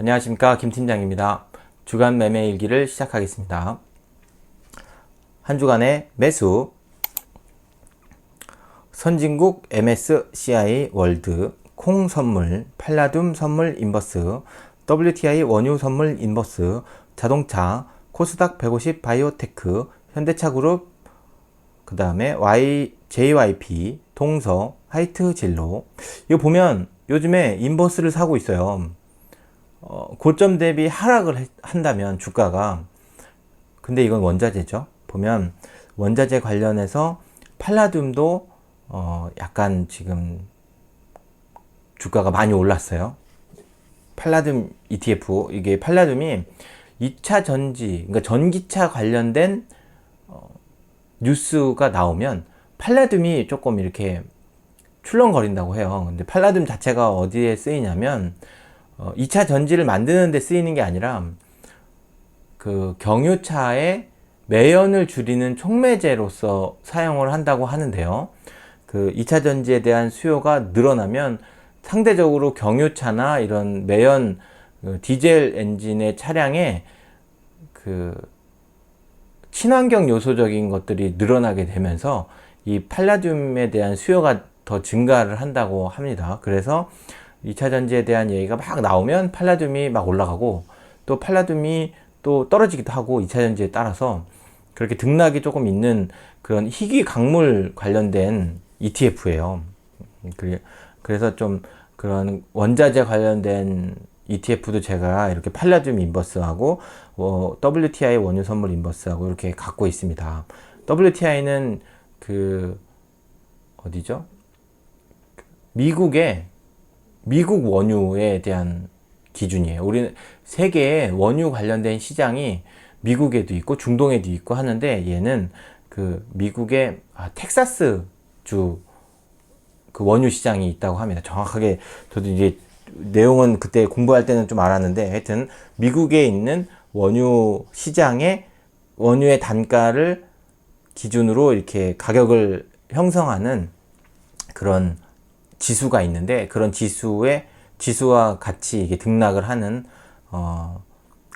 안녕하십니까, 김 팀장입니다. 주간 매매 일기를 시작하겠습니다. 한 주간의 매수. 선진국 MSCI 월드, 콩 선물, 팔라듐 선물 인버스, WTI 원유 선물 인버스, 자동차, 코스닥 150 바이오테크, 현대차 그룹, 그 다음에 JYP, 동서, 하이트 진로. 이거 보면 요즘에 인버스를 사고 있어요. 고점 대비 하락을 한다면 주가가, 근데 이건 원자재죠. 보면 원자재 관련해서 팔라듐도 약간 지금 주가가 많이 올랐어요. 팔라듐 ETF, 이게 팔라듐이 2차 전지, 그러니까 전기차 관련된 뉴스가 나오면 팔라듐이 조금 이렇게 출렁거린다고 해요. 근데 팔라듐 자체가 어디에 쓰이냐면 2차 전지를 만드는 데 쓰이는 게 아니라 그 경유차의 매연을 줄이는 촉매제로서 사용을 한다고 하는데요. 그 2차 전지에 대한 수요가 늘어나면 상대적으로 경유차나 이런 매연 디젤 엔진의 차량에 그 친환경 요소적인 것들이 늘어나게 되면서 이 팔라듐에 대한 수요가 더 증가를 한다고 합니다. 그래서 2차 전지에 대한 얘기가 막 나오면 팔라듐이 막 올라가고, 또 팔라듐이 또 떨어지기도 하고, 2차 전지에 따라서 그렇게 등락이 조금 있는 그런 희귀 광물 관련된 ETF예요. 그래서 좀 그런 원자재 관련된 ETF도 제가 이렇게 팔라듐 인버스하고 WTI 원유 선물 인버스하고 이렇게 갖고 있습니다. WTI는 그 어디죠? 미국 원유에 대한 기준이에요. 우리는 세계에 원유 관련된 시장이 미국에도 있고 중동에도 있고 하는데, 얘는 그 미국의 텍사스주 그 원유 시장이 있다고 합니다. 정확하게 저도 이제 내용은 그때 공부할 때는 좀 알았는데, 하여튼 미국에 있는 원유 시장의 원유의 단가를 기준으로 이렇게 가격을 형성하는 그런 지수가 있는데, 그런 지수와 같이 이게 등락을 하는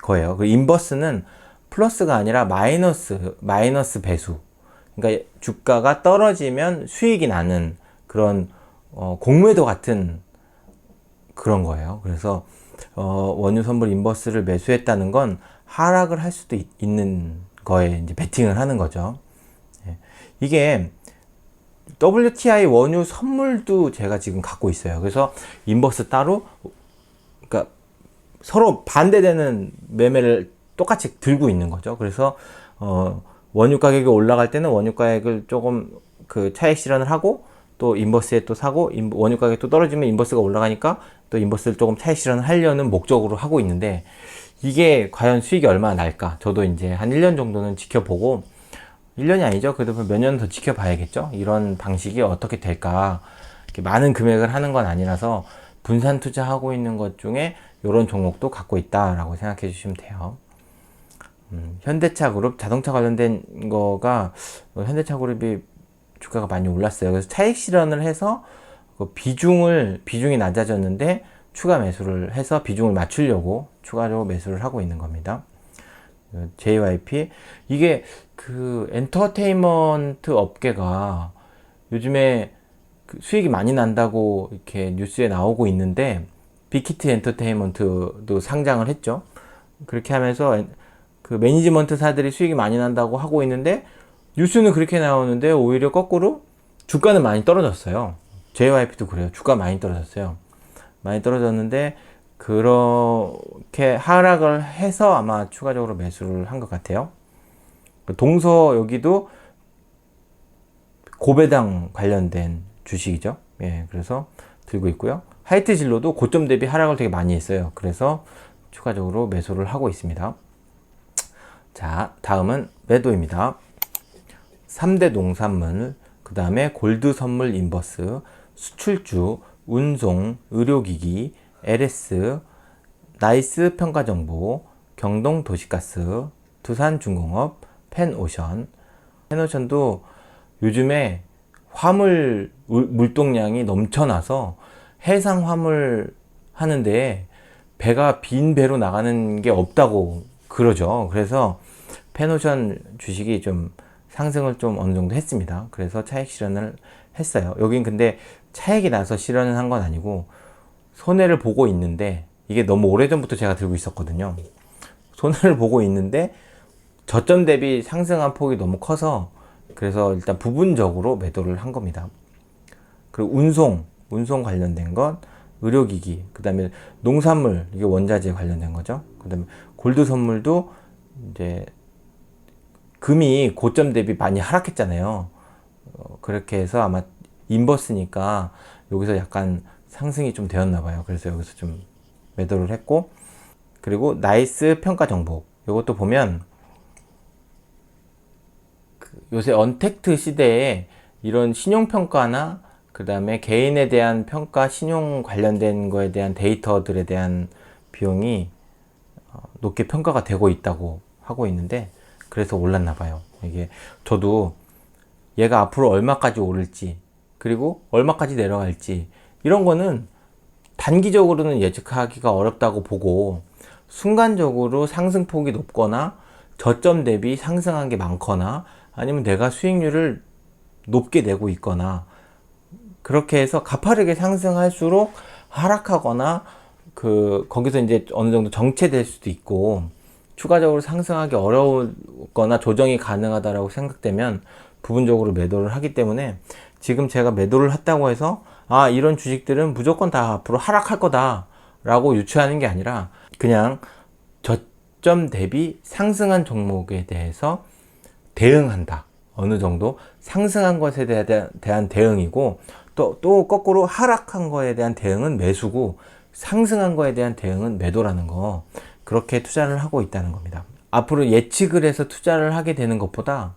거예요. 그 인버스는 플러스가 아니라 마이너스 배수. 그러니까 주가가 떨어지면 수익이 나는 그런 공매도 같은 그런 거예요. 그래서 원유 선물 인버스를 매수했다는 건 하락을 할 수도 있는 거에 이제 베팅을 하는 거죠. 이게 WTI 원유 선물도 제가 지금 갖고 있어요. 그래서 인버스 따로, 그러니까 서로 반대되는 매매를 똑같이 들고 있는 거죠. 그래서 원유 가격이 올라갈 때는 원유 가격을 조금 그 차익 실현을 하고, 또 인버스에 또 사고, 원유 가격이 또 떨어지면 인버스가 올라가니까 또 인버스를 조금 차익 실현을 하려는 목적으로 하고 있는데, 이게 과연 수익이 얼마나 날까? 저도 이제 한 1년 정도는 지켜보고, 1년이 아니죠. 그래도 몇 년 더 지켜봐야겠죠. 이런 방식이 어떻게 될까. 이렇게 많은 금액을 하는 건 아니라서 분산 투자하고 있는 것 중에 이런 종목도 갖고 있다라고 생각해 주시면 돼요. 현대차 그룹, 자동차 관련된 거가, 현대차 그룹이 주가가 많이 올랐어요. 그래서 차익 실현을 해서 그 비중이 낮아졌는데 추가 매수를 해서 비중을 맞추려고 추가적으로 매수를 하고 있는 겁니다. JYP, 이게 그 엔터테인먼트 업계가 요즘에 그 수익이 많이 난다고 이렇게 뉴스에 나오고 있는데, 빅히트 엔터테인먼트도 상장을 했죠. 그렇게 하면서 그 매니지먼트사들이 수익이 많이 난다고 하고 있는데, 뉴스는 그렇게 나오는데 오히려 거꾸로 주가는 많이 떨어졌어요. JYP도 그래요. 주가 많이 떨어졌어요. 많이 떨어졌는데 그렇게 하락을 해서 아마 추가적으로 매수를 한 것 같아요. 동서, 여기도 고배당 관련된 주식이죠. 예, 그래서 들고 있고요. 하이트 진로도 고점 대비 하락을 되게 많이 했어요. 그래서 추가적으로 매수를 하고 있습니다. 자, 다음은 매도입니다. 3대 농산물, 그 다음에 골드 선물 인버스, 수출주, 운송, 의료기기, LS, 나이스 평가정보, 경동 도시가스, 두산중공업, 펜오션. 펜오션도 요즘에 물동량이 넘쳐나서 해상 화물 하는데 배가 빈 배로 나가는 게 없다고 그러죠. 그래서 페노션 주식이 좀 상승을 좀 어느 정도 했습니다. 그래서 차익 실현을 했어요. 여긴 근데 차익이 나서 실현을 한 건 아니고 손해를 보고 있는데, 이게 너무 오래전부터 제가 들고 있었거든요. 손해를 보고 있는데 저점 대비 상승한 폭이 너무 커서, 그래서 일단 부분적으로 매도를 한 겁니다. 그리고 운송 관련된 것, 의료기기, 그 다음에 농산물, 이게 원자재 관련된 거죠. 그 다음에 골드 선물도 이제 금이 고점 대비 많이 하락했잖아요. 그렇게 해서 아마 인버스니까 여기서 약간 상승이 좀 되었나 봐요. 그래서 여기서 좀 매도를 했고, 그리고 나이스 평가 정보, 이것도 보면 요새 언택트 시대에 이런 신용평가나 그 다음에 개인에 대한 평가, 신용 관련된 거에 대한 데이터들에 대한 비용이 높게 평가가 되고 있다고 하고 있는데, 그래서 올랐나 봐요. 이게 저도 얘가 앞으로 얼마까지 오를지, 그리고 얼마까지 내려갈지, 이런 거는 단기적으로는 예측하기가 어렵다고 보고, 순간적으로 상승폭이 높거나 저점 대비 상승한 게 많거나, 아니면 내가 수익률을 높게 내고 있거나, 그렇게 해서 가파르게 상승할수록 하락하거나, 거기서 이제 어느 정도 정체될 수도 있고, 추가적으로 상승하기 어려우거나 조정이 가능하다라고 생각되면 부분적으로 매도를 하기 때문에, 지금 제가 매도를 했다고 해서 이런 주식들은 무조건 다 앞으로 하락할 거다 라고 유추하는 게 아니라, 그냥 저점 대비 상승한 종목에 대해서 대응한다, 어느 정도 상승한 것에 대한 대응이고, 또 거꾸로 하락한 거에 대한 대응은 매수고, 상승한 거에 대한 대응은 매도라는 거, 그렇게 투자를 하고 있다는 겁니다. 앞으로 예측을 해서 투자를 하게 되는 것보다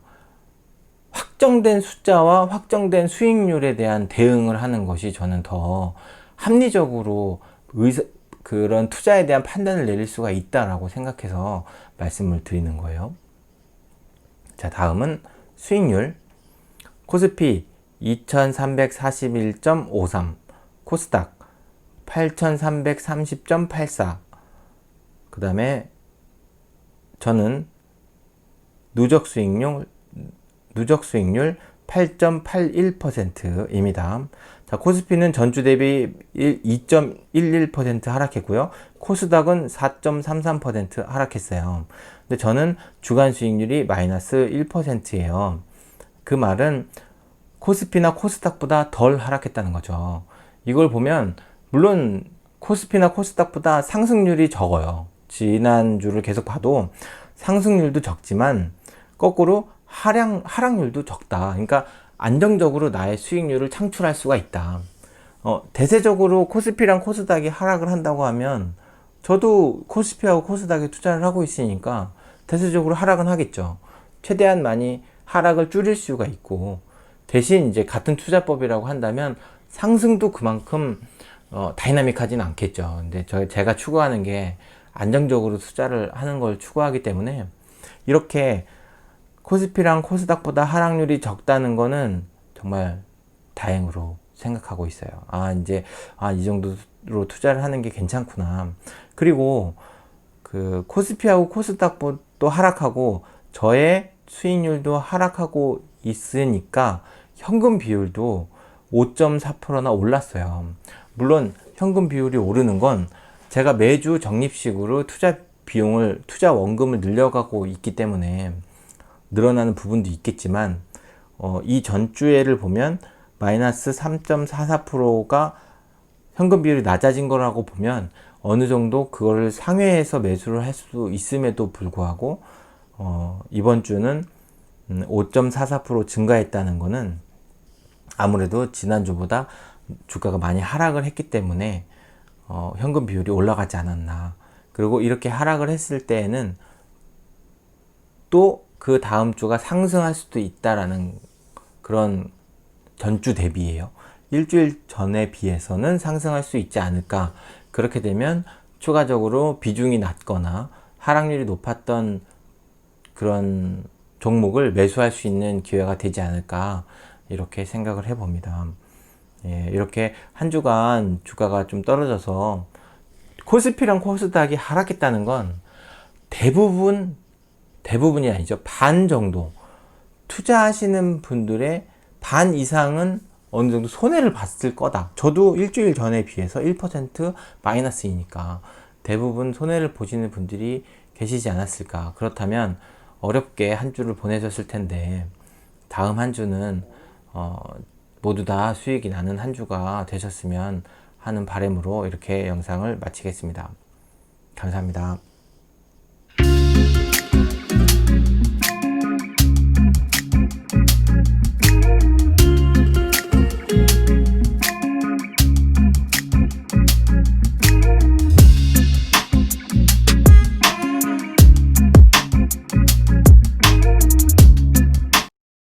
확정된 숫자와 확정된 수익률에 대한 대응을 하는 것이 저는 더 합리적으로 그런 투자에 대한 판단을 내릴 수가 있다라고 생각해서 말씀을 드리는 거예요. 자, 다음은 수익률. 코스피 2341.53, 코스닥 8330.84, 그 다음에 저는 누적 수익률 8.81%입니다. 자, 코스피는 전주 대비 2.11% 하락했고요. 코스닥은 4.33% 하락했어요. 근데 저는 주간 수익률이 마이너스 1%예요. 그 말은 코스피나 코스닥보다 덜 하락했다는 거죠. 이걸 보면 물론 코스피나 코스닥보다 상승률이 적어요. 지난주를 계속 봐도 상승률도 적지만 거꾸로 하락률도 적다. 그러니까 안정적으로 나의 수익률을 창출할 수가 있다. 대세적으로 코스피랑 코스닥이 하락을 한다고 하면 저도 코스피하고 코스닥에 투자를 하고 있으니까 대세적으로 하락은 하겠죠. 최대한 많이 하락을 줄일 수가 있고, 대신 이제 같은 투자법이라고 한다면 상승도 그만큼 다이나믹하진 않겠죠. 근데 제가 추구하는 게 안정적으로 투자를 하는 걸 추구하기 때문에, 이렇게 코스피랑 코스닥보다 하락률이 적다는 거는 정말 다행으로 생각하고 있어요. 이제 이 정도로 투자를 하는 게 괜찮구나. 그리고 코스피하고 코스닥도 하락하고 저의 수익률도 하락하고 있으니까 현금 비율도 5.4%나 올랐어요. 물론 현금 비율이 오르는 건 제가 매주 적립식으로 투자 원금을 늘려가고 있기 때문에 늘어나는 부분도 있겠지만, 이 전주에를 보면 마이너스 3.44%가 현금 비율이 낮아진 거라고 보면 어느 정도 그거를 상회해서 매수를 할 수 있음에도 불구하고, 이번 주는 5.44% 증가했다는 거는 아무래도 지난주보다 주가가 많이 하락을 했기 때문에 현금 비율이 올라가지 않았나. 그리고 이렇게 하락을 했을 때에는 또 그 다음 주가 상승할 수도 있다라는 그런 전주 대비예요. 일주일 전에 비해서는 상승할 수 있지 않을까. 그렇게 되면 추가적으로 비중이 낮거나 하락률이 높았던 그런 종목을 매수할 수 있는 기회가 되지 않을까, 이렇게 생각을 해봅니다. 이렇게 한 주간 주가가 좀 떨어져서 코스피랑 코스닥이 하락했다는 건 대부분이 아니죠. 반 정도. 투자하시는 분들의 반 이상은 어느 정도 손해를 봤을 거다. 저도 일주일 전에 비해서 1% 마이너스이니까 대부분 손해를 보시는 분들이 계시지 않았을까. 그렇다면 어렵게 한 주를 보내셨을 텐데 다음 한 주는 모두 다 수익이 나는 한 주가 되셨으면 하는 바람으로 이렇게 영상을 마치겠습니다. 감사합니다.